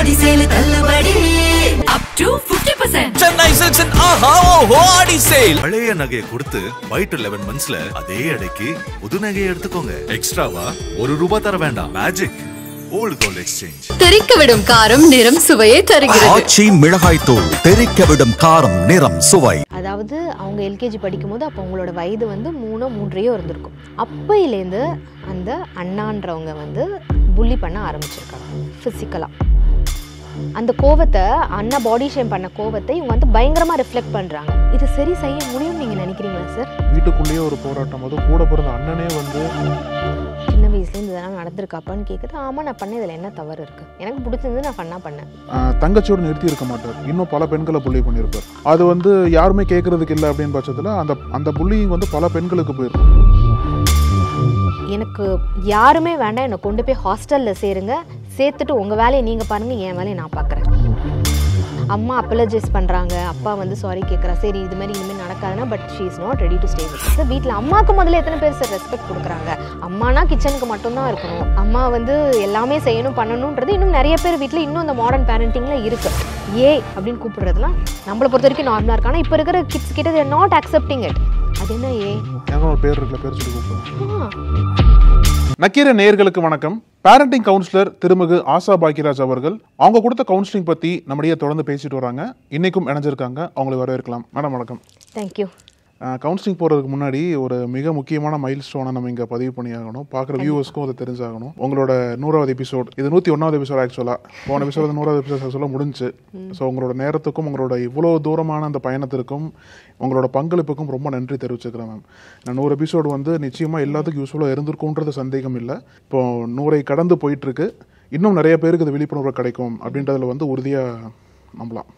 ஆடி sale தள்ளுபடி up to 50%. Chennai Silks and Aha Oho Adi Sale. பழைய நகையை கொடுத்து வைட் 11 monthsல அதே எடைக்கு புது நகையை எடுத்துக்கோங்க. எக்ஸ்ட்ராவா ₹1 தர வேண்டாம். Magic old gold exchange. தெரிக்கவிடும் காரம் நிறம் சுவையை தருகிறது. ஆச்சி மிளகாய் தூள் தெரிக்கவிடும் காரம் நிறம் சுவை. அதாவது அவங்க எல்கேஜி படிக்கும்போது அப்போ அவங்களோட வயது வந்து 3 இருந்திருக்கும். அப்பையிலேருந்து அந்த அண்ணான்றவங்க வந்து புள்ளி பண்ண ஆரம்பிச்சிருக்காங்க ஃபிசிக்கலாக. அந்த கோவத்தை அண்ணா பாடி ஷேம் பண்ண கோவத்தை இவங்க வந்து பயங்கரமாக ரிஃப்ளெக்ட் பண்ணுறாங்க. இது சரி செய்ய முடியும்னு நீங்கள் நினைக்கிறீங்களா சார்? வீட்டுக்குள்ளேயே ஒரு போராட்டம், அதுவும் கூட பிறந்த அண்ணனே வந்து சின்ன வயசுலேருந்து இதெல்லாம் நடந்திருக்காப்பான்னு கேட்குறது. ஆமாம், நான் பண்ண இதில் என்ன தவறு இருக்குது, எனக்கு பிடிச்சிருந்து நான் பண்ணேன். தங்கச்சியோடு நிறுத்தி இருக்க மாட்டார், இன்னும் பல பெண்களை புள்ளி பண்ணியிருப்பார். அது வந்து யாருமே கேட்கறதுக்கு இல்லை அப்படின்னு பட்சத்தில் அந்த புள்ளிங் வந்து பல பெண்களுக்கு போயிருக்கும். எனக்கு யாருமே வேண்டாம், என்னை கொண்டு போய் ஹாஸ்டலில் சேருங்க, சேர்த்துட்டு உங்கள் வேலையை நீங்கள் பாருங்கள், என் வேலையை நான் பார்க்குறேன். அம்மா அப்பலஜைஸ் பண்ணுறாங்க, அப்பா வந்து சாரி கேட்குறா, சரி இது மாதிரி இனிமேல் நடக்காதுன்னா, but she is not ready to stay with sir. வீட்டில் அம்மாவுக்கு முதல்ல எத்தனை பேர் சார் ரெஸ்பெக்ட் கொடுக்குறாங்க? அம்மானா கிச்சனுக்கு மட்டும்தான் இருக்கணும், அம்மா வந்து எல்லாமே செய்யணும் பண்ணணுன்றது இன்னும் நிறைய பேர் வீட்டில் இன்னும் இந்த மாடர்ன் பேரண்டிங்கில் இருக்குது. அப்படின்னு கூப்பிடுறதுலாம் நம்மளை பொறுத்த வரைக்கும் நார்மலாக இருக்கு. ஆனால் இப்போ இருக்கிற கிட்ஸ் கிட்ட தேர் நாட் அக்செப்டிங் இட். அது என்ன ஒரு பேர் இருக்குல்ல, பேர் சொல்லி கூப்பிடுறோம். நக்கீரன் நேயர்களுக்கு வணக்கம். பேரண்டிங் கவுன்சிலர் திருமிகு ஆசா பாக்கியராஜ் அவர்கள் அவங்க கொடுத்த கவுன்சிலிங் பற்றி நம்முடைய தொடர்ந்து பேசிட்டு வராங்க. இன்னைக்கும் இணைஞ்சிருக்காங்க, அவங்களை வரவேற்கலாம். மேடம் வணக்கம். தேங்க்யூ. கவுன்சிலிங் போகிறதுக்கு முன்னாடி ஒரு மிக முக்கியமான மைல் ஸ்டோனை நம்ம இங்கே பதிவு பண்ணியாகணும், பார்க்குற வியூவர்ஸ்க்கும் அதை தெரிஞ்சாகணும். உங்களோட 100வது எபிசோட், இது 101வது எபிசோட். ஆக்சுவலாக போன எபிசோட் 100வது எபிசோட் ஆக்சுவலாக முடிஞ்சு. ஸோ உங்களோட நேரத்துக்கும் உங்களோட இவ்வளோ தூரமான அந்த பயணத்திற்கும் உங்களோட பங்களிப்புக்கும் ரொம்ப நன்றி தெரிவிச்சுக்கிறேன் மேம். நான் 100 எபிசோடு வந்து நிச்சயமாக எல்லாத்துக்கும் யூஸ்ஃபுல்லாக இருந்திருக்கும்ன்றது சந்தேகம் இல்லை. இப்போ 100 கடந்து போயிட்டுருக்கு, இன்னும் நிறைய பேருக்கு இது விழிப்புணர்வு கிடைக்கும் அப்படின்றதுல வந்து உறுதியாக நம்பலாம்.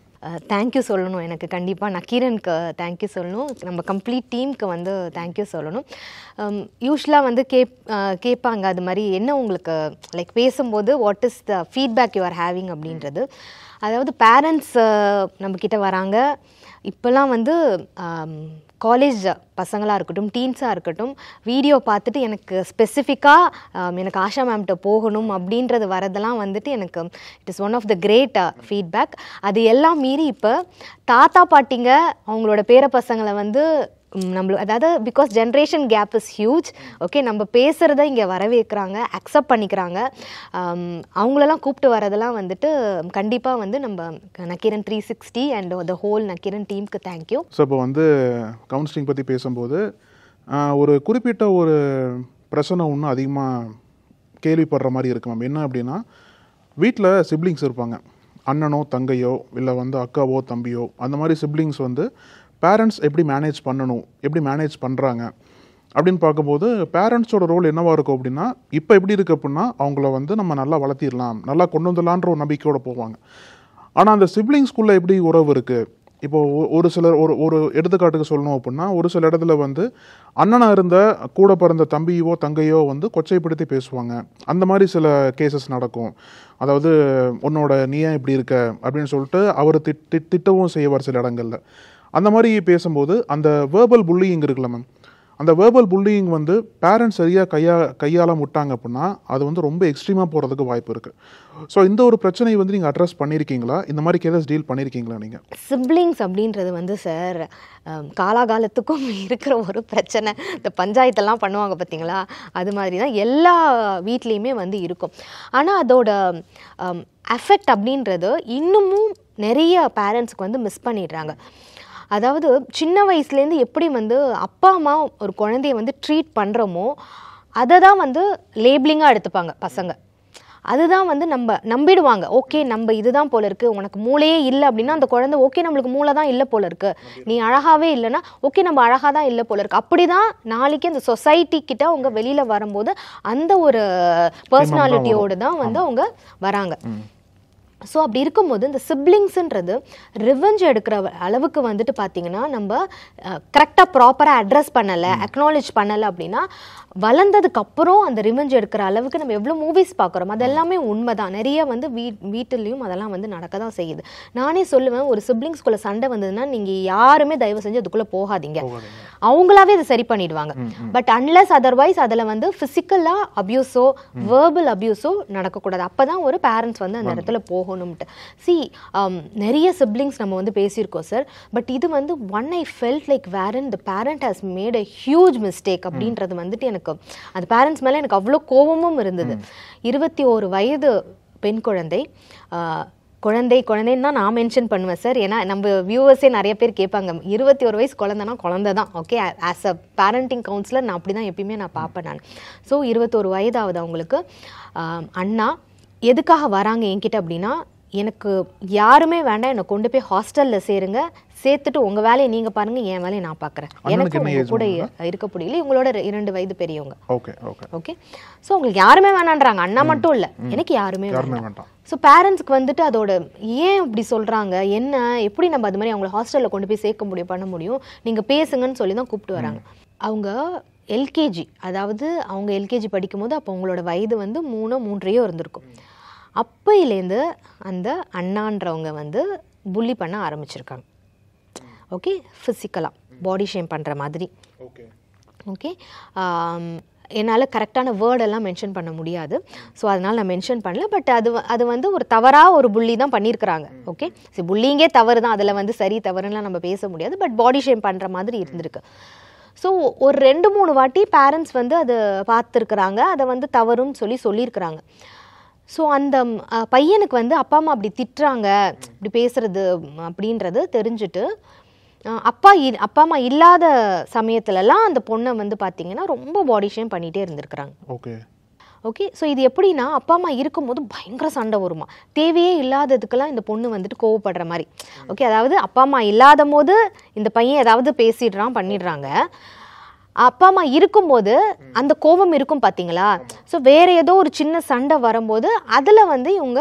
தேங்க்யூ சொல்லணும், எனக்கு கண்டிப்பாக நக்கீரனுக்கு தேங்க்யூ சொல்லணும், நம்ம கம்ப்ளீட் டீமுக்கு வந்து தேங்க்யூ சொல்லணும். யூஸ்வலாக வந்து கேட்பாங்க அது மாதிரி என்ன உங்களுக்கு லைக் பேசும்போது what is the feedback you are having அப்படின்றது. அதாவது பேரண்ட்ஸ் நம்மக்கிட்ட வராங்க, இப்போல்லாம் வந்து காலேஜ் பசங்களாக இருக்கட்டும், டீன்ஸாக இருக்கட்டும், வீடியோ பார்த்துட்டு எனக்கு ஸ்பெசிஃபிக்காக எனக்கு ஆஷா மேம்கிட்ட போகணும் அப்படின்றது வரதெல்லாம் வந்துட்டு எனக்கு it is one of the great feedback. அது எல்லாம் மீறி இப்போ தாத்தா பாட்டிங்க அவங்களோட பேர பசங்களை வந்து நம்மளுக்கு, அதாவது because generation gap is huge. Okay, நம்ம பேசுகிறத இங்கே வரவேற்கிறாங்க, அக்செப்ட் பண்ணிக்கிறாங்க. அவங்களெல்லாம் கூப்பிட்டு வரதெல்லாம் வந்துட்டு கண்டிப்பாக வந்து நம்ம Nakkeeran 360 and the whole Nakkeeran டீமுக்கு தேங்க்யூ. ஸோ இப்போ வந்து கவுன்சிலிங் பற்றி பேசும்போது ஒரு குறிப்பிட்ட ஒரு பிரச்சனை ஒன்று அதிகமாக கேள்விப்படுற மாதிரி இருக்கு மேம். என்ன அப்படின்னா, வீட்டில் சிப்ளிங்ஸ் இருப்பாங்க, அண்ணனோ தங்கையோ இல்லை வந்து அக்காவோ தம்பியோ, அந்த மாதிரி சிப்ளிங்ஸ் வந்து பேரண்ட்ஸ் எப்படி மேனேஜ் பண்ணணும், எப்படி மேனேஜ் பண்ணுறாங்க அப்படின்னு பார்க்கும்போது பேரண்ட்ஸோட ரோல் என்னவாக இருக்கும் அப்படின்னா, இப்போ எப்படி இருக்குது அப்படின்னா அவங்கள வந்து நம்ம நல்லா வளர்த்திடலாம், நல்லா கொண்டு வந்துடலான்ற ஒரு நம்பிக்கையோடு போவாங்க. ஆனால் அந்த சிப்ளிங்ஸ்குள்ளே எப்படி உறவு இருக்குது, இப்போது ஒரு சிலர் ஒரு எடுத்துக்காட்டுக்கு சொல்லணும் அப்படின்னா, ஒரு சில இடத்துல வந்து அண்ணனாக இருந்த கூட பிறந்த தம்பியோ தங்கையோ வந்து கொச்சைப்படுத்தி பேசுவாங்க. அந்த மாதிரி சில கேசஸ் நடக்கும். அதாவது உன்னோட நீ ஏன் இப்படி இருக்க அப்படின்னு சொல்லிட்டு அவர் திட்டவும் செய்வார் சில இடங்களில். அந்த மாதிரி பேசும்போது அந்த வேர்பல் புல்லிங் இருக்குல்ல மேம், அந்த வேர்பல் புல்லிங் வந்து பேரண்ட்ஸ் சரியாக கையாள முட்டாங்க அப்படின்னா அது வந்து ரொம்ப எக்ஸ்ட்ரீமாக போகிறதுக்கு வாய்ப்பு இருக்குது. ஸோ இந்த ஒரு பிரச்சனையை வந்து நீங்கள் அட்ரஸ் பண்ணியிருக்கீங்களா, இந்த மாதிரி கேசஸ் டீல் பண்ணியிருக்கீங்களா நீங்கள்? சிப்ளிங்ஸ் அப்படின்றது வந்து சார் காலாகாலத்துக்கும் இருக்கிற ஒரு பிரச்சனை. இந்த பஞ்சாயத்தெல்லாம் பண்ணுவாங்க பார்த்தீங்களா, அது மாதிரி தான் எல்லா வீட்லேயுமே வந்து இருக்கும். ஆனால் அதோட அஃபெக்ட் அப்படின்றது இன்னமும் நிறைய பேரண்ட்ஸுக்கு வந்து மிஸ் பண்ணிடுறாங்க. அதாவது சின்ன வயசுலேருந்து எப்படி வந்து அப்பா அம்மா ஒரு குழந்தைய வந்து ட்ரீட் பண்ணுறோமோ அதை தான் வந்து லேபிளிங்காக எடுத்துப்பாங்க பசங்க. அதுதான் வந்து நம்பிடுவாங்க. ஓகே, நம்ம இதுதான் போல இருக்குது, உனக்கு மூளையே இல்லை அப்படின்னா அந்த குழந்தை ஓகே நம்மளுக்கு மூளை தான் இல்லை போல இருக்குது, நீ அழகாகவே இல்லைன்னா ஓகே நம்ம அழகாக தான் இல்லை போல இருக்குது. அப்படி தான் நாளைக்கு அந்த சொசைட்டி கிட்ட அவங்க வெளியில் வரும்போது அந்த ஒரு பர்சனாலிட்டியோடு தான் வந்து அவங்க வராங்க. ஸோ அப்படி இருக்கும்போது இந்த சிப்ளிங்ஸுன்றது ரிவெஞ்ச் எடுக்கிற அளவுக்கு வந்துட்டு பார்த்தீங்கன்னா நம்ம கரெக்டாக ப்ராப்பராக அட்ரஸ் பண்ணலை, அக்னாலேஜ் பண்ணலை அப்படின்னா வளர்ந்ததுக்கு அப்புறம் அந்த ரிவெஞ்ச் எடுக்கிற அளவுக்கு நம்ம எவ்வளோ மூவிஸ் பார்க்குறோம், அது எல்லாமே உண்மை தான். நிறைய வந்து வீட்டிலையும் அதெல்லாம் வந்து நடக்க தான் செய்யுது. நானே சொல்லுவேன், ஒரு சிப்ளிங்ஸ்குள்ளே சண்டை வந்ததுன்னா நீங்கள் யாருமே தயவு செஞ்சு அதுக்குள்ளே போகாதீங்க, அவங்களாவே அதை சரி பண்ணிடுவாங்க. பட் அன்லெஸ் அதர்வைஸ் அதில் வந்து ஃபிசிக்கலாக அப்யூஸோ வேர்பல் அப்யூஸோ நடக்கக்கூடாது. அப்போ தான் ஒரு பேரண்ட்ஸ் வந்து அந்த இடத்துல போகணும். ஆகணும்ட்டு. சி நிறைய சிப்ளிங்ஸ் நம்ம வந்து பேசியிருக்கோம் சார். பட் இது வந்து one I felt like Warren the parent has made a huge mistake அப்படின்றது வந்துட்டு எனக்கு அந்த பேரண்ட்ஸ் மேலே எனக்கு அவ்வளோ கோபமும் இருந்தது. 21 வயது பெண் குழந்தை, குழந்தைன்னு தான் நான் மென்ஷன் பண்ணுவேன் சார். ஏன்னா நம்ம வியூவர்ஸே நிறைய பேர் கேட்பாங்க 21 வயசு குழந்தைனா குழந்தை தான். Okay, as a parenting councillor நான் அப்படி தான் எப்பயுமே நான் பார்ப்பேன் நான். ஸோ 21 வயதாவது அவங்களுக்கு. அண்ணா எதுக்காக வராங்க என்கிட்ட அப்படின்னா, எனக்கு யாருமே வேண்டாம், என்னை கொண்டு போய் ஹாஸ்டலில் சேருங்க, சேர்த்துட்டு உங்கள் வேலையை நீங்கள் பாருங்கள், என் வேலையை நான் பார்க்குறேன், எனக்கு உங்கள் கூட இருக்க முடியல. இவங்களோட 2 வயது பெரியவங்க. ஓகே, ஸோ உங்களுக்கு யாருமே வேணான்றாங்க. அண்ணா மட்டும் இல்லை, எனக்கு யாருமே வேண்டாம். ஸோ பேரண்ட்ஸ்க்கு வந்துட்டு அதோட ஏன் இப்படி சொல்கிறாங்க, என்ன எப்படி நம்ம அது மாதிரி அவங்கள ஹாஸ்டலில் கொண்டு போய் சேர்க்க முடியும், பண்ண முடியும், நீங்கள் பேசுங்கன்னு சொல்லி தான் கூப்பிட்டு வராங்க. அவங்க எல்கேஜி, அதாவது அவங்க எல்கேஜி படிக்கும்போது அப்போ அவங்களோட வயது வந்து 3-3 இருந்திருக்கும். அப்பையிலேருந்து அந்த அண்ணான்றவங்க வந்து புள்ளி பண்ண ஆரம்பிச்சிருக்காங்க. ஓகே, ஃபிசிக்கலாக பாடி ஷேம் பண்ணுற மாதிரி. ஓகே, என்னால் கரெக்டான வேர்டெல்லாம் மென்ஷன் பண்ண முடியாது, ஸோ அதனால் நான் மென்ஷன் பண்ணல. பட் அது வந்து ஒரு தவறாக ஒரு புள்ளி தான் பண்ணியிருக்கிறாங்க. ஓகே, சரி, புள்ளிங்கே தவறு தான், அதில் வந்து சரி தவறுலாம் நம்ம பேச முடியாது. பட் பாடி ஷேம் பண்ணுற மாதிரி இருந்திருக்கு. ஸோ ஒரு 2-3 வாட்டி பேரண்ட்ஸ் வந்து அதை பார்த்துருக்குறாங்க, அதை வந்து தவறுன்னு சொல்லியிருக்கிறாங்க. ஸோ அந்த பையனுக்கு வந்து அப்பா அம்மா அப்படி திட்டுறாங்க, இப்படி பேசுறது அப்படின்றது தெரிஞ்சுட்டு அப்பா அம்மா இல்லாத சமயத்துலலாம் அந்த பொண்ணை வந்து பார்த்தீங்கன்னா ரொம்ப பாடி ஷேம் பண்ணிகிட்டே இருந்திருக்கிறாங்க. ஓகே, ஸோ இது எப்படின்னா, அப்பா அம்மா இருக்கும்போது பயங்கர சண்டை வருமா, தேவையே இல்லாததுக்கெல்லாம் இந்த பொண்ணு வந்துட்டு கோவப்படுற மாதிரி. ஓகே, அதாவது அப்பா அம்மா இல்லாத போது இந்த பையன் ஏதாவது பண்ணிடுறாங்க. அப்பா அம்மா இருக்கும்போது அந்த கோபம் இருக்கும் பார்த்தீங்களா. ஸோ வேற ஏதோ ஒரு சின்ன சண்டை வரும்போது அதில் வந்து இவங்க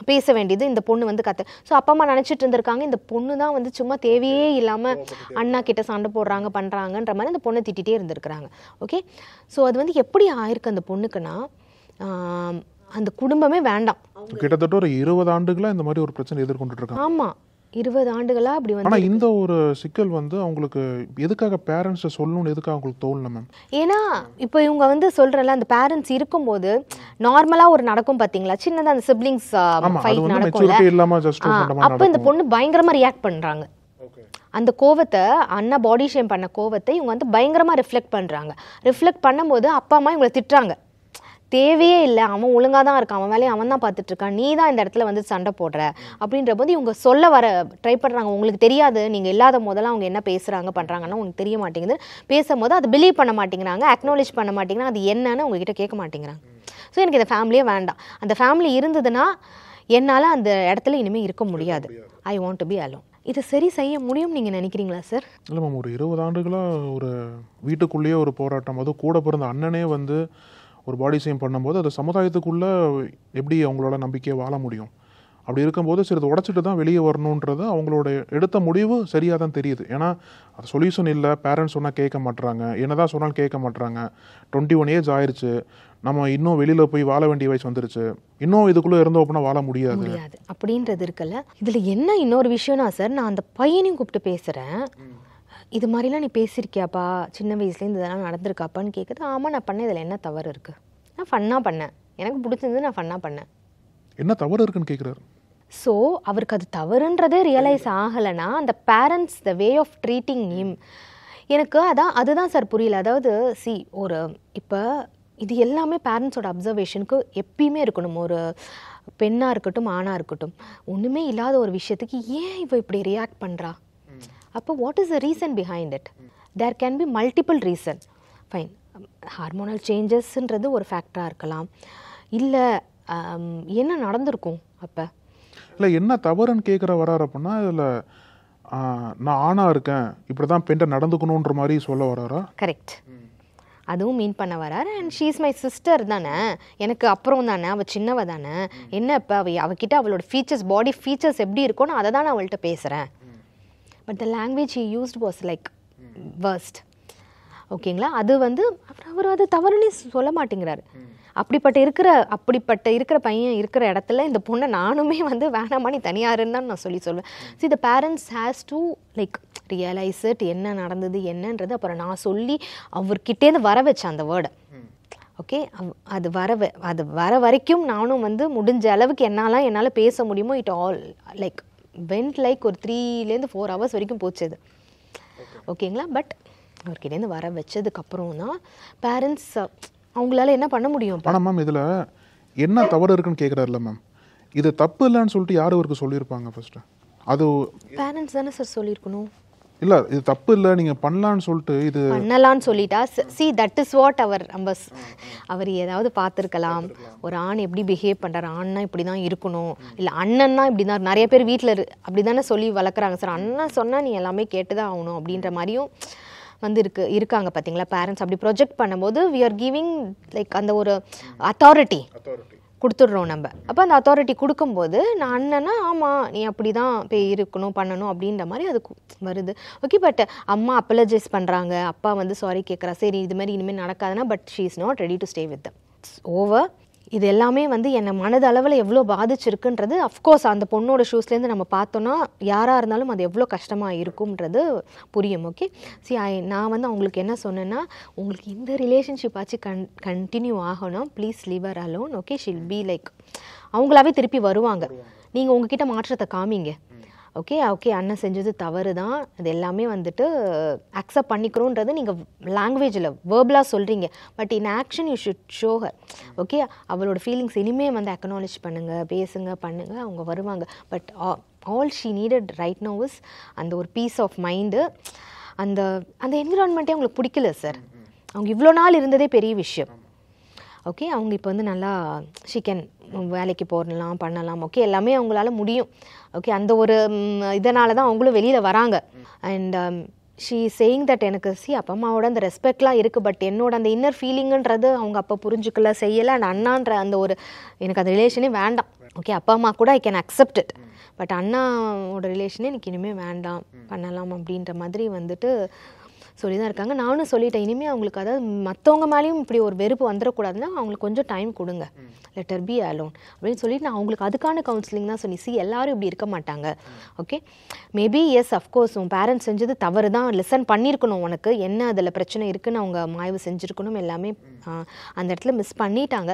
பேச வேண்டியது இந்த பொண்ணு வந்து ஸோ அப்பா அம்மா நினச்சிட்டு இருந்திருக்காங்க இந்த பொண்ணு தான் வந்து சும்மா தேவையே இல்லாமல் அண்ணா கிட்ட சண்டை போடுறாங்க பண்ணுறாங்கன்ற மாதிரி அந்த பொண்ணை திட்டிகிட்டே இருந்திருக்கிறாங்க. ஓகே, ஸோ அது வந்து எப்படி ஆயிருக்கு அந்த பொண்ணுக்குன்னா, அந்த குடும்பமே வேண்டாம். கிட்டத்தட்ட ஒரு 20 ஆண்டுகளா இந்த மாதிரி ஒரு பிரச்சனை எதிர்கொண்டுட்டு இருக்காங்க. ஆமாம், 20 ஆண்டுகளா அப்படி வந்து. ஆனால் இந்த ஒரு சிக்கல் வந்து அவங்களுக்கு எதுக்காக பேரண்ட்ஸை சொல்லணும்னு எதுக்காக அவங்களுக்கு தோணல மேம்? ஏன்னா இப்போ இவங்க வந்து சொல்கிறல, அந்த பேரண்ட்ஸ் இருக்கும்போது நார்மலாக ஒரு நடக்கும் பார்த்தீங்களா, சின்னதாக அந்த சிப்ளிங்ஸ் ஃபைட் நடக்கும்ல, அப்போ இந்த பொண்ணு பயங்கரமாக ரியாக்ட் பண்ணுறாங்க. அந்த கோவத்தை, அண்ணா பாடி ஷேம் பண்ண கோவத்தை இவங்க வந்து பயங்கரமாக ரிஃப்ளெக்ட் பண்ணுறாங்க. ரிஃப்ளெக்ட் பண்ணும்போது அப்பா அம்மா இவங்களை திட்டுறாங்க, தேவையே இல்லை, அவன் ஒழுங்காக தான் இருக்கான், அவன் வேலையை அவன் தான் பார்த்துட்டு இருக்கான், நீ தான் இந்த இடத்துல வந்து சண்டை போடுற அப்படின்ற போது இவங்க சொல்ல வர ட்ரை பண்ணுறாங்க. உங்களுக்கு தெரியாது, நீங்கள் இல்லாத போதெல்லாம் அவங்க என்ன பேசுகிறாங்க பண்ணுறாங்கன்னா உங்களுக்கு தெரிய மாட்டேங்குது. பேசும்போது அதை பிலீவ் பண்ண மாட்டேங்கிறாங்க, அக்னாலேஜ் பண்ண மாட்டேங்கிறாங்க, அது என்னன்னு உங்ககிட்ட கேட்க மாட்டேங்கிறாங்க. ஸோ எனக்கு இந்த ஃபேமிலியே வேண்டாம், அந்த ஃபேமிலி இருந்ததுன்னா என்னால் அந்த இடத்துல இனிமேல் இருக்க முடியாது, I want to be alone. இதை சரி செய்ய முடியும் நீங்கள் நினைக்கிறீங்களா சார்? இல்லை மேம், ஒரு 20 ஆண்டுகளாக ஒரு வீட்டுக்குள்ளேயே ஒரு போராட்டம், அதுவும் கூட பிறந்த அண்ணனே வந்து ஒரு பாடி ஷேம் பண்ணும்போது அது சமுதாயத்துக்குள்ளே எப்படி அவங்களோட நம்பிக்கையை வாழ முடியும்? அப்படி இருக்கும்போது சரி, இது உடச்சிட்டு தான் வெளியே வரணுன்றது அவங்களோட எடுத்த முடிவு சரியாக தான் தெரியுது. ஏன்னா அது சொல்யூஷன் இல்லை, பேரண்ட்ஸ் சொன்னால் கேட்க மாட்டுறாங்க, என்ன தான் சொன்னாலும் கேட்க மாட்டுறாங்க. 21 ஏஜ் ஆயிடுச்சு, நம்ம இன்னும் வெளியில் போய் வாழ வேண்டிய வயசு வந்துருச்சு, இன்னும் இதுக்குள்ளே இருந்தோம் அப்படின்னா வாழ முடியாது அப்படின்றது இருக்குல்ல. இதில் என்ன இன்னொரு விஷயம்னா சார், நான் அந்த பையனையும் கூப்பிட்டு பேசுகிறேன், இது மாதிரிலாம் நீ பேசியிருக்கியாப்பா, சின்ன வயசுலேருந்து இதெல்லாம் நடந்திருக்காப்பான்னு கேட்குது. ஆமாம் நான் பண்ணேன், இதில் என்ன தவறு இருக்குது, நான் ஃபன்னாக பண்ணேன், எனக்கு பிடிச்சிருந்து நான் ஃபன்னாக பண்ணேன், என்ன தவறு இருக்குன்னு கேட்குறாரு. ஸோ அவருக்கு அது தவறுன்றதே ரியலைஸ் ஆகலைன்னா அந்த parents the way of treating him, எனக்கு அதுதான் சார் புரியல. அதாவது ஒரு இப்போ இது எல்லாமே பேரண்ட்ஸோட அப்சர்வேஷனுக்கு எப்பயுமே இருக்கணும். ஒரு பெண்ணாக இருக்கட்டும் ஆணாக இருக்கட்டும், ஒன்றுமே இல்லாத ஒரு விஷயத்துக்கு ஏன் இவ இப்படி ரியாக்ட் பண்ணுறா, அப்போ what is the reason behind it? There can be multiple reason. Fine, hormonal சேஞ்சஸ்ன்றது ஒரு ஃபேக்டராக இருக்கலாம், இல்லை என்ன நடந்திருக்கும், அப்போ இல்லை என்ன தவறுன்னு கேட்குற வராரு அப்படின்னா, இதில் நான் ஆணாக இருக்கேன், இப்படி தான் பெண்ணை நடந்துக்கணுன்ற மாதிரி சொல்ல வராரா? கரெக்ட், அதுவும் மீன் பண்ண வராரு. And she is my sister தானே, எனக்கு அப்புறம் தானே, அவள் சின்னவ தானே, என்ன இப்போ அவகிட்ட அவளோட ஃபீச்சர்ஸ், பாடி ஃபீச்சர்ஸ் எப்படி இருக்கும்னு அதை தான் நான் அவள்கிட்ட பேசுகிறேன். But the language he used was like worst. ஓகேங்களா, அது வந்து அவர் அது தவறுன்னு சொல்ல மாட்டேங்கிறாரு. அப்படிப்பட்ட இருக்கிற பையன் இருக்கிற இடத்துல இந்த பொண்ணை நானுமே வந்து வேணாமா நீ தனியாருன்னு தான் நான் சொல்லுவேன். So the parents has to like realise it, என்ன நடந்தது என்னன்றது. அப்புறம் நான் சொல்லி அவர்கிட்டேருந்து வர வச்சேன் அந்த வேர்டை. ஓகே அது வர வரைக்கும் நானும் வந்து முடிஞ்ச அளவுக்கு என்னால் பேச முடியுமோ it all like went like ஒரு 3-4 hours வரைக்கும் போச்சு அது. ஓகேங்களா? பட் அவர்கிட்டேருந்து வர வச்சதுக்கப்புறம் தான் பேரண்ட்ஸ் அவங்களால என்ன பண்ண முடியும்? ஆனால் மேம் இதில் என்ன தவறு இருக்குன்னு கேட்குறாருல மேம், இது தப்பு இல்லைன்னு சொல்லிட்டு யார் அவருக்கு சொல்லியிருப்பாங்க ஃபர்ஸ்ட்டு? அது பேரண்ட்ஸ் தானே சார் சொல்லியிருக்கணும். இல்லை இது தப்பு இல்லை நீங்கள் பண்ணலான்னு சொல்லிட்டு இது பண்ணலான்னு சொல்லிட்டா சி தட் இஸ் வாட் அவர் ஏதாவது பார்த்துருக்கலாம். ஒரு ஆண் எப்படி பிஹேவ் பண்ணுறாரு, ஆண்னா இப்படி தான் இருக்கணும், இல்லை அண்ணன்னா இப்படி தான். நிறைய பேர் வீட்டில் அப்படி தானே சொல்லி வளர்க்குறாங்க சார். அண்ணன் சொன்னால் நீ எல்லாமே கேட்டு தான் ஆகணும் அப்படின்ற மாதிரியும் வந்து இருக்காங்க பார்த்தீங்களா பேரண்ட்ஸ். அப்படி ப்ரொஜெக்ட் பண்ணும்போது வி ஆர் கிவிங் லைக் அந்த ஒரு அத்தாரிட்டி கொடுத்துட்றோம் நம்ம. அப்போ அந்த அத்தாரிட்டி கொடுக்கும்போது நான் அண்ணனா ஆமாம் நீ அப்படி தான் போய் இருக்கணும் பண்ணணும் அப்படின்ற மாதிரி அது வருது. ஓகே, பட் அம்மா அப்பலஜைஸ் பண்ணுறாங்க, அப்பா வந்து சாரி கேட்குறா, சரி இது மாதிரி இனிமேல் நடக்காதுன்னா, but she is not ready to stay with them. Over. இது எல்லாமே வந்து என்னை மனதளவில் எவ்வளோ பாதிச்சிருக்குன்றது அஃப்கோர்ஸ் அந்த பொண்ணோட ஷூஸ்லேருந்து நம்ம பார்த்தோன்னா யாராக இருந்தாலும் அது எவ்வளோ கஷ்டமாக இருக்கும்ன்றது புரியும். ஓகே, நான் வந்து அவங்களுக்கு என்ன சொன்னேன்னா, உங்களுக்கு இந்த ரிலேஷன்ஷிப் ஆச்சு கண்டினியூ ஆகணும், please leave her alone. Okay, she'll be like அவங்களாவே திருப்பி வருவாங்க. நீங்கள் உங்ககிட்ட மாற்றத்தை காமிங்க. ஓகே அண்ணன் செஞ்சது தவறு தான், அது எல்லாமே வந்துட்டு அக்செப்ட் பண்ணிக்கிறோன்றது நீங்கள் லாங்குவேஜில் வேர்பலாக சொல்கிறீங்க, but in action you should show her. Okay, அவளோட ஃபீலிங்ஸ் இனிமேல் வந்து அக்னாலேஜ் பண்ணுங்கள், பேசுங்க, பண்ணுங்கள், அவங்க வருவாங்க. But all she needed right now is அந்த ஒரு பீஸ் ஆஃப் மைண்டு. அந்த என்விரான்மெண்ட்டே அவங்களுக்கு பிடிக்கல சார். அவங்க இவ்வளோ நாள் இருந்ததே பெரிய விஷயம். ஓகே, அவங்க இப்போ வந்து நல்லா ஷீ வேலைக்கு போடலாம், பண்ணலாம். ஓகே, எல்லாமே அவங்களால முடியும். ஓகே, அந்த ஒரு இதனால தான் அவங்களும் வெளியில் வராங்க. அண்ட் ஷீ சேயிங் தட் எனக்கு அப்பா அம்மாவோட அந்த ரெஸ்பெக்ட்லாம் இருக்குது, பட் என்னோட அந்த இன்னர் ஃபீலிங்குன்றது அவங்க அப்போ புரிஞ்சுக்கல, செய்யலை. அண்ட் அண்ணான்ற அந்த ஒரு எனக்கு அந்த ரிலேஷனே வேண்டாம். ஓகே, அப்பா அம்மா கூட I can accept it, but அண்ணாவோட ரிலேஷனே எனக்கு இனிமேல் வேண்டாம், பண்ணலாம் அப்படின்ற மாதிரி வந்துட்டு சொல்லி தான் இருக்காங்க. நானும் சொல்லிட்டேன், இனிமேல் அவங்களுக்கு அதாவது மற்றவங்க மேலேயும் இப்படி ஒரு வெறுப்பு வந்துடக்கூடாதுன்னா அவங்களுக்கு கொஞ்சம் டைம் கொடுங்க, லெட்டர் பி அலோன் அப்படின்னு சொல்லிட்டு நான் அவங்களுக்கு அதுக்கான கவுன்சிலிங் தான் சொல்லி எல்லாரும் இப்படி இருக்க மாட்டாங்க. ஓகே, மேபி எஸ் அஃப்கோர்ஸ் உன் பேரண்ட்ஸ் செஞ்சது தவறு தான், லிசன் பண்ணியிருக்கணும், உனக்கு என்ன அதில் பிரச்சனை இருக்குன்னு அவங்க ஆய்வு செஞ்சுருக்கணும், எல்லாமே அந்த இடத்துல மிஸ் பண்ணிட்டாங்க.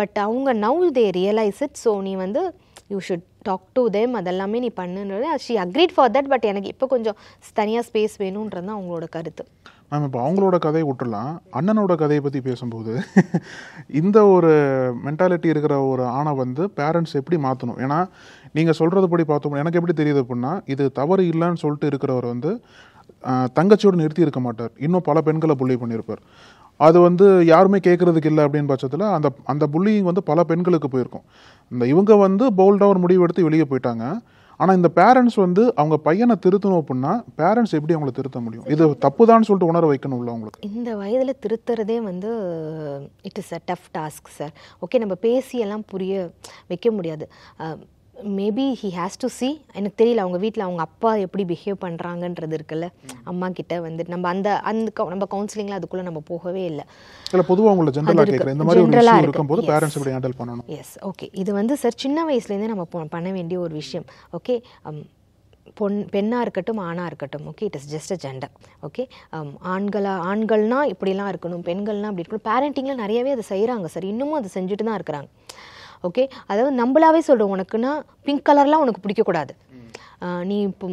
பட் அவங்க now they realise it. So நீ வந்து you should talk to them, அதெல்லாமே நீ பண்ணுன்றது. She agreed for that. But எனக்கு இப்போ கொஞ்சம் தனியாக ஸ்பேஸ் வேணுன்றது தான் அவங்களோட கருத்து. மேம் இப்போ அவங்களோட கதையை விட்டுடலாம், அண்ணனோட கதையை பற்றி பேசும்போது இந்த ஒரு மென்டாலிட்டி இருக்கிற ஒரு ஆணை வந்து பேரண்ட்ஸ் எப்படி மாற்றணும்? ஏன்னா நீங்கள் சொல்கிறது படி பார்த்தோம், எனக்கு எப்படி தெரியுது அப்படின்னா, இது தவறு இல்லைன்னு சொல்லிட்டு இருக்கிறவர் வந்து தங்கச்சியோடு நிறுத்தி இருக்க மாட்டார், இன்னும் பல பெண்களை புள்ளி பண்ணியிருப்பார். அது வந்து யாருமே கேட்குறதுக்கு இல்லை அப்படின்னு பட்சத்தில் அந்த புள்ளிங் வந்து பல பெண்களுக்கு போயிருக்கும். இவங்க வந்து போல்டாக ஒரு முடிவு எடுத்து வெளியே போயிட்டாங்க. ஆனால் இந்த பேரண்ட்ஸ் வந்து அவங்க பையனை திருத்தணும் அப்படின்னா பேரண்ட்ஸ் எப்படி அவங்களை திருத்த முடியும்? இது தப்பு தான் சொல்லிட்டு உணர வைக்கணும்ல அவங்களுக்கு. இந்த வயதில் திருத்துறதே வந்து it is a tough task sir. Okay, நம்ம பேசியெல்லாம் புரிய வைக்க முடியாது. Maybe he has to C. எனக்கு தெரியல அவங்க வீட்டில் அவங்க அப்பா எப்படி பிஹேவ் பண்ணுறாங்கன்றது இருக்குல்ல, அம்மா கிட்ட வந்து நம்ம கவுன்சிலிங்கில் அதுக்குள்ளே நம்ம போகவே இல்லை. இல்லை, பொதுவாக அவங்கள ஜென்ரலாக கேட்குறேன், இந்த மாதிரி ஒரு விஷயம் இருக்கும்போது பேரண்ட்ஸ் எப்படி ஹேண்டில் பண்ணணும்? எஸ், ஓகே, இது வந்து சார் சின்ன வயசுலேருந்தே நம்ம பண்ண வேண்டிய ஒரு விஷயம். ஓகே, பெண்ணாக இருக்கட்டும் ஆணாக இருக்கட்டும், okay, it is just a gender. Okay, ஆண்கள்னா இப்படிலாம் இருக்கணும், பெண்கள்னா அப்படி இருக்கணும். பேரண்டிங்கில் நிறையவே அதை செய்கிறாங்க சார், இன்னமும் அதை செஞ்சுட்டு தான் இருக்கிறாங்க. ஓகே, அதாவது நம்மளாவே சொல்கிறோம், உனக்குன்னா பிங்க் கலர்லாம் உனக்கு பிடிக்கக்கூடாது, நீ இப்போ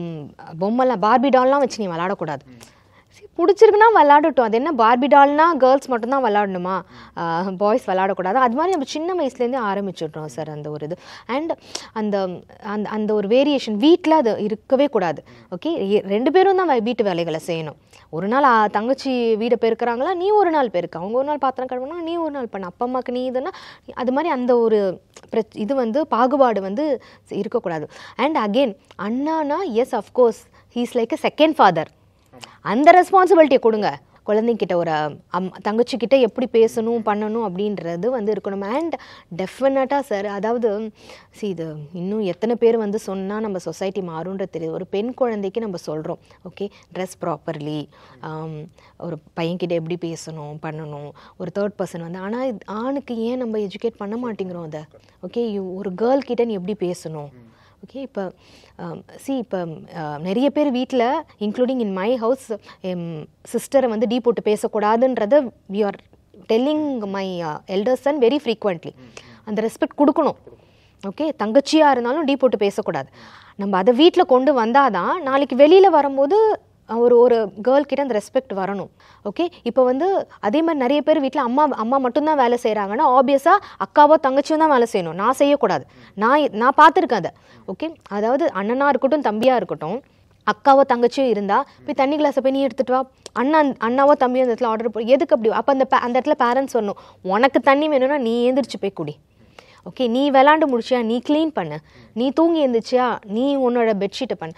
பொம்மைலாம் பார்பி டால்லாம் வச்சு நீ விளாடக்கூடாது. பிடிச்சிருக்குன்னா விளாடட்டும், அது என்ன பார்பி டால்னா கேர்ள்ஸ் மட்டும்தான் விளாடணுமா, பாய்ஸ் விளாடக்கூடாது? அது மாதிரி நம்ம சின்ன வயசுலேருந்தே ஆரம்பிச்சிடுறோம் சார் அந்த ஒரு இது. அண்ட் அந்த ஒரு வேரியேஷன் வீட்டில் அது இருக்கவே கூடாது. ஓகே, 2 பேரும் தான் வீட்டு வேலைகளை செய்யணும். ஒரு நாள் தங்கச்சி வீடை பெருக்கிறாங்களா, நீ ஒரு நாள் பெருக்க, அவங்க ஒரு நாள் பாத்திரம் கழுவணும், நீ ஒரு நாள் பண்ண, அப்பா அம்மாவுக்கு நீ இதுன்னா அது மாதிரி அந்த ஒரு இது வந்து பாகுபாடு வந்து இருக்கக்கூடாது. அண்ட் அகெயின் அண்ணானா yes of course he is like a second father. அந்த ரெஸ்பான்சிபிலிட்டியை கொடுங்க. குழந்தைங்கிட்ட ஒரு தங்கச்சிக்கிட்ட எப்படி பேசணும் பண்ணணும் அப்படின்றது வந்து இருக்கணும். அண்ட் டெஃபினட்டாக சார், அதாவது இது இன்னும் எத்தனை பேர் வந்து சொன்னால் நம்ம சொசைட்டி மாறுன்றது தெரியுது. ஒரு பெண் குழந்தைக்கு நம்ம சொல்கிறோம், ஓகே, ட்ரெஸ் ப்ராப்பர்லி, ஒரு பையன்கிட்ட எப்படி பேசணும் பண்ணணும், ஒரு தேர்ட் பர்சன் வந்து. ஆனால் ஆணுக்கு ஏன் நம்ம எஜுகேட் பண்ண மாட்டேங்கிறோம் அதை? ஓகே, ஒரு கேர்ள் கிட்ட நீ எப்படி பேசணும்? ஓகே, இப்போ இப்போ நிறைய பேர் வீட்டில் இன்க்ளூடிங் இன் மை ஹவுஸ் சிஸ்டரை வந்து டீ போட்டு பேசக்கூடாதுன்றதை we are telling my elder son very frequently, அந்த ரெஸ்பெக்ட் கொடுக்கணும். ஓகே, தங்கச்சியாக இருந்தாலும் டீ போட்டு பேசக்கூடாது. நம்ம அதை வீட்டில் கொண்டு வந்தால் தான் நாளைக்கு வெளியில் வரும்போது ஒரு கேர்ள் கிட்ட அந்த ரெஸ்பெக்ட் வரணும். ஓகே, இப்போ வந்து அதே மாதிரி நிறைய பேர் வீட்டில் அம்மா மட்டும்தான் வேலை செய்கிறாங்கன்னா ஆப்வியஸாக அக்காவோ தங்கச்சியும் தான் வேலை செய்யணும். நான் செய்யக்கூடாது. நான் பார்த்துருக்கேன் அதை. ஓகே, அதாவது அண்ணனாக இருக்கட்டும் தம்பியாக இருக்கட்டும், அக்காவோ தங்கச்சியோ இருந்தால் போய் தண்ணி கிளாஸை போய் நீ எடுத்துகிட்டு வா, அண்ணாவோ தம்பியோ அந்த இடத்துல ஆர்டர் போய் எதுக்கு அப்படி? அப்போ அந்த இடத்துல பேரண்ட்ஸ் சொல்லணும், உனக்கு தண்ணி வேணும்னா நீ எழுந்திரிச்சு போய் குடி. ஓகே, நீ விளாண்டு முடிச்சியா நீ க்ளீன் பண்ணு, நீ தூங்கி எழுந்திரிச்சியா நீ உன்னோட பெட்ஷீட்டை பண்ணு.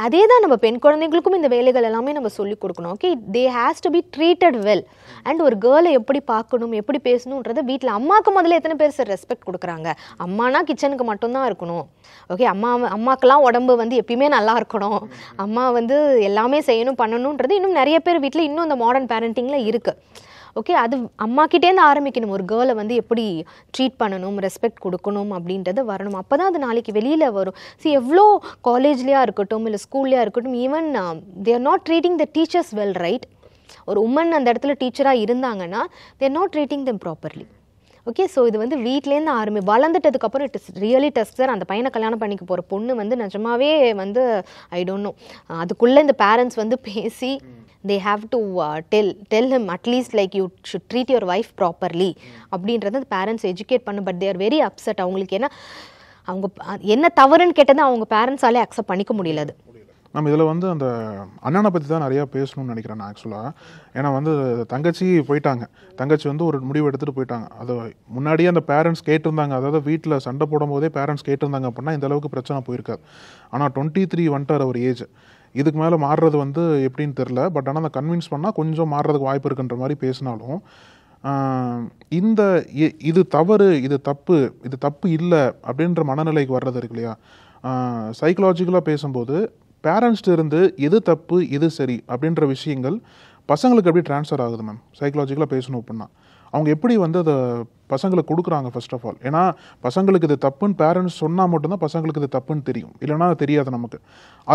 அதே தான் நம்ம பெண் குழந்தைங்களுக்கும் இந்த வேலைகள் எல்லாமே நம்ம சொல்லிக் கொடுக்கணும். Okay, they has to be treated well. And ஒரு கேர்ளை எப்படி பார்க்கணும், எப்படி பேசணுன்றதை வீட்டில் அம்மாவுக்கு முதல்ல எத்தனை பேர் சார் ரெஸ்பெக்ட் கொடுக்குறாங்க? அம்மானா கிச்சனுக்கு மட்டும்தான் இருக்கணும். ஓகே, அம்மாக்கெல்லாம் உடம்பு வந்து எப்பயுமே நல்லா இருக்கணும், அம்மா வந்து எல்லாமே செய்யணும் பண்ணணுன்றது இன்னும் நிறைய பேர் வீட்டில் இன்னும் இந்த மாடர்ன் பேரண்டிங்கில் இருக்குது. ஓகே, அது அம்மாக்கிட்டேருந்து ஆரம்பிக்கணும். ஒரு கேர்ளை வந்து எப்படி ட்ரீட் பண்ணணும், ரெஸ்பெக்ட் கொடுக்கணும் அப்படின்றது வரணும். அப்போ தான் அது நாளைக்கு வெளியில் வரும். எவ்வளோ காலேஜ்லேயா இருக்கட்டும் இல்லை ஸ்கூல்லையா இருக்கட்டும், even they are not treating the teachers well, right? ஒரு உமன் அந்த இடத்துல டீச்சராக இருந்தாங்கன்னா they are not treating them properly. Okay, so இது வந்து வீட்லேருந்து வளர்ந்துட்டதுக்கப்புறம் it is really dust sir. அந்த பையனை கல்யாணம் பண்ணிக்க போகிற பொண்ணு வந்து நிஜமாவே வந்து ஐ டோன்ட் நோ, அதுக்குள்ளே இந்த பேரண்ட்ஸ் வந்து பேசி they have to tell him at least like you should treat your wife properly அப்படின்றத அந்த பேரண்ட்ஸ் எஜுகேட் பண்ணு. But they are very upset. அவங்களுக்கு அவங்க என்ன தவறுன்னு கேட்டதை அவங்க பேரண்ட்ஸாலே அக்செப்ட் பண்ணிக்க முடியல. அது நம்ம இதில் வந்து அந்த அண்ணனை பற்றி தான் நிறையா பேசணும்னு நினைக்கிறேன் நான் ஆக்சுவலாக. ஏன்னா வந்து தங்கச்சி போயிட்டாங்க, தங்கச்சி வந்து ஒரு முடிவு எடுத்துகிட்டு போயிட்டாங்க. அது முன்னாடியே அந்த பேரண்ட்ஸ் கேட்டிருந்தாங்க, அதாவது வீட்டில் சண்டை போடும் போதே பேரண்ட்ஸ் கேட்டிருந்தாங்க அப்படின்னா இந்த அளவுக்கு பிரச்சனை போயிருக்காது. ஆனால் 23 வந்துட்டார் அவர் ஏஜ். இதுக்கு மேலே மாறுறது வந்து எப்படின்னு தெரில. பட் ஆனால் அந்த கன்வின்ஸ் பண்ணால் கொஞ்சம் மாறுறதுக்கு வாய்ப்பு இருக்குன்ற மாதிரி பேசினாலும் இது தவறு, இது தப்பு இல்லை அப்படின்ற மனநிலைக்கு வர்றது இருக்கு இல்லையா? சைக்கலாஜிக்கலாக பேசும்போது பேரண்ட்ஸ்ட்டு இருந்து எது தப்பு எது சரி அப்படின்ற விஷயங்கள் பசங்களுக்கு எப்படி ட்ரான்ஸ்ஃபர் ஆகுது மேம்? சைக்கலாஜிக்கலாக பேசணும் அப்படின்னா அவங்க எப்படி வந்து அதை பசங்களுக்கு கொடுக்குறாங்க ஃபர்ஸ்ட் ஆஃப் ஆல்? ஏன்னா பசங்களுக்கு இது தப்புன்னு பேரண்ட்ஸ் சொன்னால் மட்டும்தான் பசங்களுக்கு இது தப்புன்னு தெரியும், இல்லைனா தெரியாது நமக்கு.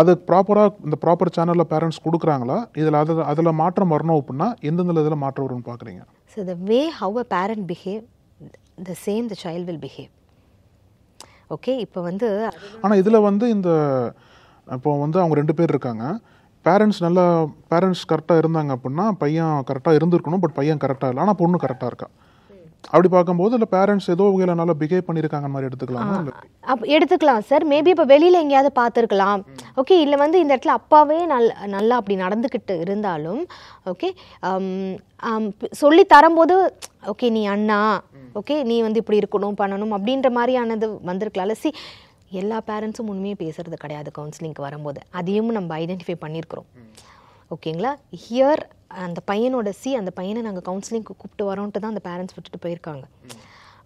அது இந்த ப்ராப்பர் சேனலில் பேரண்ட்ஸ் கொடுக்குறாங்களா? அதில் மாற்றம் வரணும் அப்படின்னா எந்தெந்த இதில் மாற்றம் வரும்னு பார்க்குறீங்க? So the way how a parent behave the same the child will behave. Okay, இப்போ வந்து ஆனால் இதில் வந்து இப்போ வந்து அவங்க 2 பேர் இருக்காங்க. பேரண்ட்ஸ் கரெக்டாக இருந்தாங்க அப்படின்னா பையன் கரெக்டாக இருந்திருக்கணும். பட் பையன் கரெக்டாக இல்லை, ஆனால் பொண்ணு கரெக்டாக இருக்கா. அப்படி பார்க்கும்போது இல்லை பேரண்ட்ஸ் ஏதோ வகையில் நல்லா பிஹேவ் பண்ணியிருக்காங்க மாதிரி எடுத்துக்கலாம் சார். மேபி இப்போ வெளியில் எங்கேயாவது பார்த்துருக்கலாம். ஓகே, இல்லை வந்து இந்த இடத்துல அப்பாவே நல்லா அப்படி நடந்துக்கிட்டு இருந்தாலும் ஓகே சொல்லி தரும்போது ஓகே நீ அண்ணா, ஓகே நீ வந்து இப்படி இருக்கணும் பண்ணணும் அப்படின்ற மாதிரியானது வந்திருக்கலாம்ல. எல்லா பேரண்ட்ஸும் உண்மையே பேசுறது கிடையாது கவுன்சிலிங்க்கு வரும்போது. அதையும் நம்ம ஐடென்டிஃபை பண்ணியிருக்கிறோம். ஓகேங்களா? ஹியர் அந்த பையனோட அந்த பையனை நாங்கள் கவுன்சிலிங்க்கு கூப்பிட்டு வரோன்ட்டு தான் அந்த பேரண்ட்ஸ் விட்டுட்டு போயிருக்காங்க.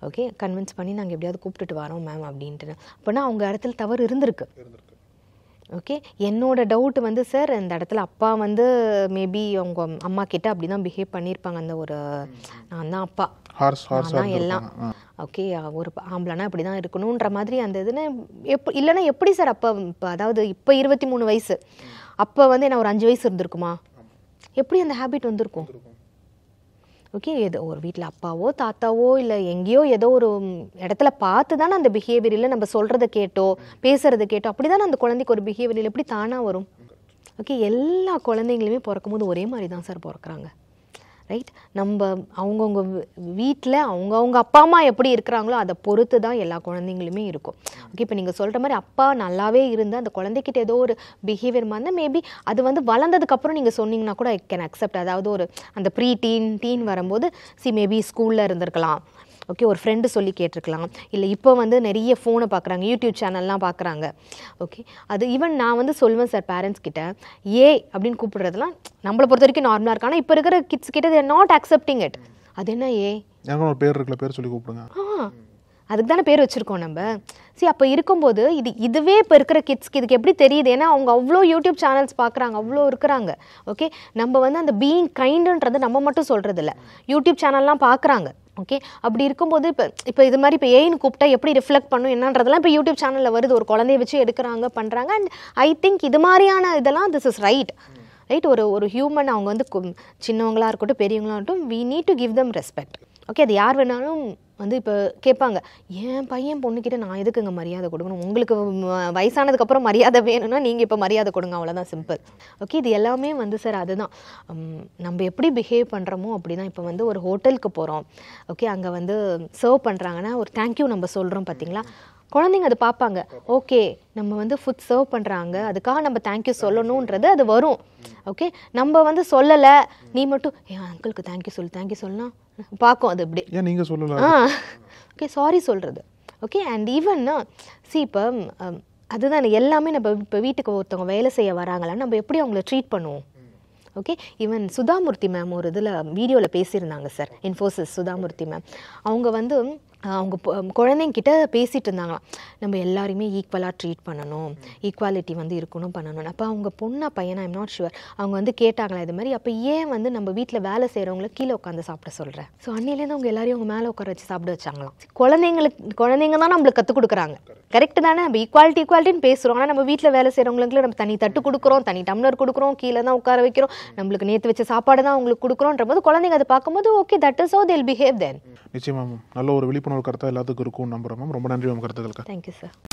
ஓகே, கன்வின்ஸ் பண்ணி நாங்கள் எப்படியாவது கூப்பிட்டுட்டு வரோம் மேம் அப்படின்ட்டு. அப்படின்னா அவங்க இடத்துல தவறு இருந்திருக்கு. ஓகே, என்னோட டவுட் வந்து சார் இந்த இடத்துல அப்பா வந்து மேபி அவங்க அம்மா கிட்ட அப்படி தான் பிஹேவ் பண்ணியிருப்பாங்க. அந்த ஒரு நான் தான் அப்பா நான் எல்லாம் ஓகே ஒரு ஆம்பளைனா இப்படி தான் இருக்கணுன்ற மாதிரி அந்த இதுன்னு இல்லைன்னா எப்படி சார்? அப்போ அதாவது இப்போ 23 வயசு, அப்போ வந்து என்ன ஒரு 5 வயசு இருந்திருக்குமா? எப்படி அந்த ஹேபிட் வந்திருக்கும்? ஓகே, ஏதோ ஒரு வீட்டில் அப்பாவோ தாத்தாவோ இல்லை எங்கேயோ ஏதோ ஒரு இடத்துல பார்த்து தானே அந்த பிஹேவியர், இல்லை நம்ம சொல்கிறத கேட்டோ பேசுகிறத கேட்டோ அப்படி தானே அந்த குழந்தைக்கு ஒரு பிஹேவியர் எப்படி தானாக வரும்? ஓகே, எல்லா குழந்தைங்களுமே பிறக்கும்போது ஒரே மாதிரி தான் சார் பிறக்கிறாங்க, ரைட்? நம்ம அவங்கவுங்க வீட்டில் அவங்கவுங்க அப்பா அம்மா எப்படி இருக்கிறாங்களோ அதை பொறுத்து தான் எல்லா குழந்தைங்களுமே இருக்கும். ஓகே, இப்போ நீங்கள் சொல்கிற மாதிரி அப்பா நல்லாவே இருந்து அந்த குழந்தைகிட்ட ஏதோ ஒரு பிஹேவியர் மாதிரி மேபி அது வந்து வளர்ந்ததுக்கப்புறம் நீங்கள் சொன்னீங்கன்னா கூட ஐ கேன் அக்செப்ட். அதாவது ஒரு அந்த ப்ரீ டீன் வரும்போது மேபி ஸ்கூலில் இருந்திருக்கலாம். ஓகே, ஒரு ஃப்ரெண்டு சொல்லி கேட்டிருக்கலாம். இல்லை இப்போ வந்து நிறைய ஃபோனை பார்க்குறாங்க, யூடியூப் சேனல்லாம் பார்க்குறாங்க. ஓகே, அது ஈவன் நான் வந்து சொல்லுவேன் சார் பேரண்ட்ஸ் கிட்ட அப்படின்னு கூப்பிடுறதுலாம் நம்மளை பொறுத்த வரைக்கும் நார்மலாக இருக்கு. ஆனால் இப்போ இருக்கிற கிட்ஸ் கிட்ட தேர் நாட் அக்செப்டிங் இட். அது என்ன பேர் இருக்குல்ல, பேர் சொல்லி கூப்பிடுங்க. அதுக்கு தானே பேர் வச்சுருக்கோம் நம்ம. அப்போ இருக்கும்போது இதுவே இப்போ இருக்கிற கிட்ஸ்க்கு இதுக்கு எப்படி தெரியுது? ஏன்னா அவங்க அவ்வளோ யூடியூப் சேனல்ஸ் பார்க்குறாங்க, அவ்வளோ இருக்கிறாங்க. ஓகே, நம்ம வந்து அந்த பீயிங் கைண்டுன்றது நம்ம மட்டும் சொல்கிறது இல்லை, யூடியூப் சேனல்லாம் பார்க்குறாங்க. ஓகே, அப்படி இருக்கும்போது இப்போ இது மாதிரி இப்போ ஏன்னு கூப்பிட்டா எப்படி ரிஃப்ளெக்ட் பண்ணும் என்னன்றதெல்லாம் இப்போ யூடியூப் சேனலில் வருது. ஒரு குழந்தைய வச்சு எடுக்கிறாங்க பண்ணுறாங்க. அண்ட் ஐ திங்க் இது மாதிரியான இதெல்லாம் திஸ் இஸ் ரைட். ரைட். ஒரு ஹியூமன் அவங்க வந்து சின்னவங்களாக இருக்கட்டும் பெரியவங்களாக இருக்கட்டும், we need to give them respect. Okay, அது யார் வேணாலும் வந்து இப்போ கேட்பாங்க, என் பையன் பொண்ணுக்கிட்ட நான் எதுக்குங்க மரியாதை கொடுக்கணும்? உங்களுக்கு வயசானதுக்கப்புறம் மரியாதை வேணும்னா நீங்கள் இப்போ மரியாதை கொடுங்க, அவ்வளோதான், சிம்பிள். ஓகே, இது எல்லாமே வந்து சார் அதுதான் நம்ம எப்படி பிஹேவ் பண்ணுறோமோ அப்படி தான். இப்போ வந்து ஒரு ஹோட்டலுக்கு போகிறோம், ஓகே, அங்கே வந்து சர்வ் பண்ணுறாங்கன்னா ஒரு தேங்க்யூ நம்ம சொல்கிறோம் பார்த்தீங்களா, குழந்தைங்க அது பார்ப்பாங்க. ஓகே, நம்ம வந்து ஃபுட் சர்வ் பண்ணுறாங்க, அதுக்காக நம்ம தேங்க்யூ சொல்லணுன்றது அது வரும். ஓகே, நம்ம வந்து சொல்லலை, நீ மட்டும் என் அங்கிளுக்கு தேங்க்யூ சொல்லலாம் பார்க்கும் அது இப்படி. ஏன் நீங்கள் சொல்லலாம்? ஓகே, சாரி சொல்கிறது. ஓகே, அண்ட் ஈவன் இப்போ அதுதான் எல்லாமே. நம்ம இப்போ வீட்டுக்கு ஒருத்தவங்க வேலை செய்ய வராங்களா, நம்ம எப்படி அவங்கள ட்ரீட் பண்ணுவோம்? ஓகே, ஈவன் சுதாமூர்த்தி மேம் ஒரு இதில் வீடியோவில் பேசியிருந்தாங்க சார், இன்ஃபோசிஸ் சுதாமூர்த்தி மேம். அவங்க வந்து அவங்க குழந்தைங்கிட்ட பேசிகிட்டு இருந்தாங்களாம், நம்ம எல்லாருமே ஈக்குவலாக ட்ரீட் பண்ணணும், ஈக்குவாலிட்டி வந்து இருக்கணும் பண்ணணும். அப்போ அவங்க பொண்ணா பையனா ஐம் நாட் ஷுவர், அவங்க வந்து கேட்டாங்களா இது மாதிரி, அப்போ ஏன் வந்து நம்ம வீட்டில் வேலை செய்கிறவங்கள கீழே உட்காந்து சாப்பிட சொல்கிறேன்? ஸோ அன்னிலேருந்து அவங்க எல்லாரையும் அவங்க மேலே உட்கார வச்சு சாப்பிட வச்சாங்களாம். குழந்தைங்க தான் நம்மளுக்கு கற்றுக் கொடுக்குறாங்க. கரெக்டு தானே? நம்ம ஈக்குவாலிட்டின்னு பேசுகிறோம், ஆனால் நம்ம வீட்டில் வேலை செய்கிறவங்களுக்கு நம்ம தனி தட்டு கொடுக்குறோம், தனி டம்ளர் கொடுக்குறோம், கீழே தான் உட்கார வைக்கிறோம், நம்மளுக்கு நேற்று வச்ச சாப்பாடு தான் அவங்களுக்கு கொடுக்குறோன்ற போது குழந்தைங்க அதை பார்க்கும்போது okay, that is how they will behave then. நிச்சயமா நல்ல ஒரு விழிப்புணர்வு கருத்தாக எல்லாத்துக்கும் இருக்கும் நம்புகிறோம் மேம். ரொம்ப நன்றி மேம் கருத்துக்களுக்கு. Thank you sir.